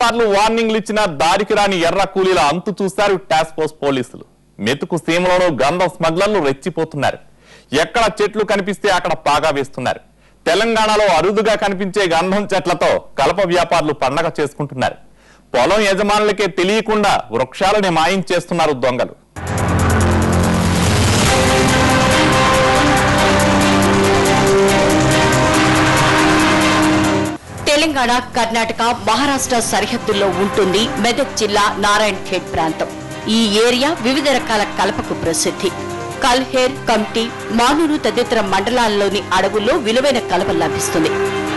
ఎన్నిసార్లు వార్నింగ్లు ఇచ్చినా దారికి రాని ఎర్ర కూలీల అంతు చూశారు టాస్క్ ఫోర్స్ పోలీసులు. మెతుకు సీమలోనూ గంధం స్మగ్లర్లు రెచ్చిపోతున్నారు. ఎక్కడ చెట్లు కనిపిస్తే అక్కడ పాగా వేస్తున్నారు. తెలంగాణలో అరుదుగా కనిపించే గంధం చెట్లతో కలప వ్యాపారులు పండగ చేసుకుంటున్నారు. పొలం యజమానులకే తెలియకుండా వృక్షాలని మాయం చేస్తున్నారు దొంగలు. తెలంగాణ, కర్ణాటక, మహారాష్ట్ర సరిహద్దుల్లో ఉంటుంది మెదక్ జిల్లా నారాయణ్ ఖేడ్ ప్రాంతం. ఈ ఏరియా వివిధ రకాల కలపకు ప్రసిద్ధి. కల్హేర్, కమ్టీ, మానూరు తదితర మండలాల్లోని అడవుల్లో విలువైన కలప లభిస్తుంది.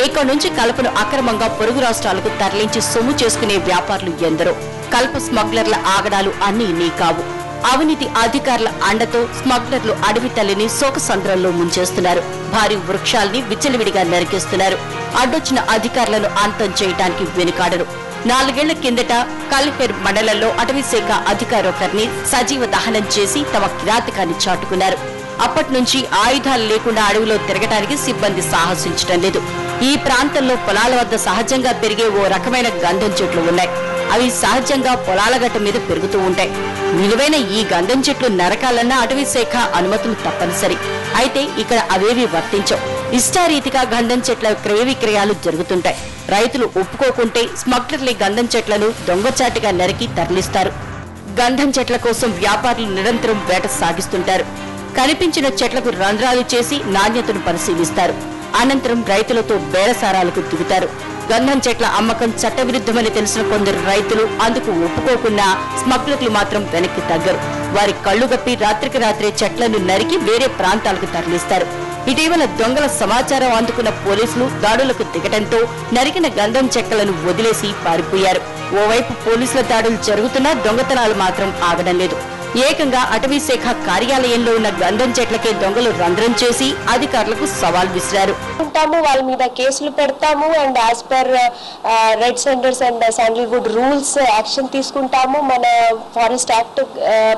ఇక్కడ నుంచి కలపను అక్రమంగా పొరుగు రాష్ట్రాలకు తరలించి సొమ్ము చేసుకునే వ్యాపారులు ఎందరో. కలప స్మగ్లర్ల ఆగడాలు అన్నీ నీ కావు. అవినీతి అధికారుల అండతో స్మగ్లర్లు అడవి తల్లిని శోకసంద్రంలో ముంచేస్తున్నారు. భారీ వృక్షాల్ని విచ్చలవిడిగా నరికేస్తున్నారు. అడ్డొచ్చిన అధికారులను అంతం చేయడానికి వెనుకాడరు. 4 ఏళ్ల కిందట కల్హేర్ మండలంలో అటవీ శాఖ అధికారొకరిని సజీవ దహనం చేసి తమ కిరాతకాన్ని చాటుకున్నారు. అప్పటి నుంచి ఆయుధాలు లేకుండా అడవిలో తిరగటానికి సిబ్బంది సాహసించడం లేదు. ఈ ప్రాంతంలో పొలాల వద్ద సహజంగా పెరిగే ఓ రకమైన గంధం చెట్లు ఉన్నాయి. అవి సహజంగా పొలాల గట్ట మీద పెరుగుతూ ఉంటాయి. విలువైన ఈ గంధం చెట్లు నరకాలన్న అటవీ శాఖ అనుమతులు తప్పనిసరి. అయితే ఇక్కడ అవేవి వర్తించవు. ఇష్టారీతిగా గంధం చెట్ల క్రయ విక్రయాలు జరుగుతుంటాయి. రైతులు ఒప్పుకోకుంటే స్మగ్లర్లే గంధం చెట్లను దొంగచాటుగా నరికి తరలిస్తారు. గంధం చెట్ల కోసం వ్యాపారులు నిరంతరం వేట సాగిస్తుంటారు. కనిపించిన చెట్లకు రంధ్రాలు చేసి నాణ్యతను పరిశీలిస్తారు. అనంతరం రైతులతో బేరసారాలకు దిగుతారు. గంధం చెట్ల అమ్మకం చట్టవిరుద్ధమని తెలిసిన కొందరు రైతులు అందుకు ఒప్పుకోకున్నా స్మగ్లర్లు మాత్రం వెనక్కి తగ్గరు. వారి కళ్లు గప్పి రాత్రికి రాత్రే చెట్లను నరికి వేరే ప్రాంతాలకు తరలిస్తారు. ఇటీవల దొంగల సమాచారం అందుకున్న పోలీసులు దాడులకు దిగటంతో నరికిన గంధం చెక్కలను వదిలేసి పారిపోయారు. ఓవైపు పోలీసుల దాడులు జరుగుతున్నా దొంగతనాలు మాత్రం ఆగడం లేదు. ఏకంగా అటవీ శాఖ కార్యాలయంలో ఉన్న గంధం చెట్లకే దొంగలు రంధ్రం చేసి అధికారులకు సవాల్ విసిరారు. వాళ్ళ మీద కేసులు పెడతాము and as per red centres and sandalwood rules action తీసుకుంటాము. మన ఫారెస్ట్ యాక్ట్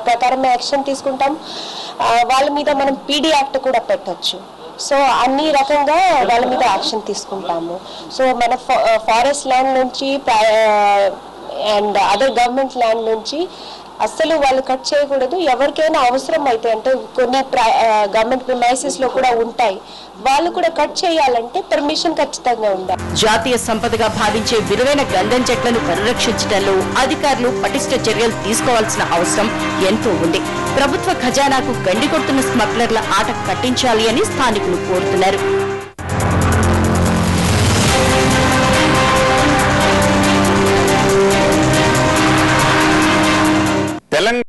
ప్రకారమే యాక్షన్ తీసుకుంటాము. వాళ్ళ మీద మనం పీడీ యాక్ట్ కూడా పెట్టొచ్చు. సో అన్ని రకంగా వాళ్ళ మీద యాక్షన్ తీసుకుంటాము. సో మన ఫారెస్ట్ ల్యాండ్ నుంచి అండ్ అదర్ గవర్నమెంట్ ల్యాండ్ నుంచి అస్సలు వాళ్ళు కట్ చేయకూడదు. ఎవరికైనా అవసరం అయితే అంటే కొన్ని గవర్నమెంట్ ప్రిమైసెస్ లో కూడా ఉంటాయి, వాళ్ళు కూడా కట్ చేయాలంటే పర్మిషన్ ఖచ్చితంగా ఉండాలి. జాతీయ సంపదగా భావించే విలువైన గంధం చెట్లను పరిరక్షించడంలో అధికారులు పటిష్ట చర్యలు తీసుకోవాల్సిన అవసరం ఎంతో ఉంది. ప్రభుత్వ ఖజానాకు గండి కొడుతున్న స్మగ్లర్ల ఆట కట్టించాలి అని స్థానికులు కోరుతున్నారు.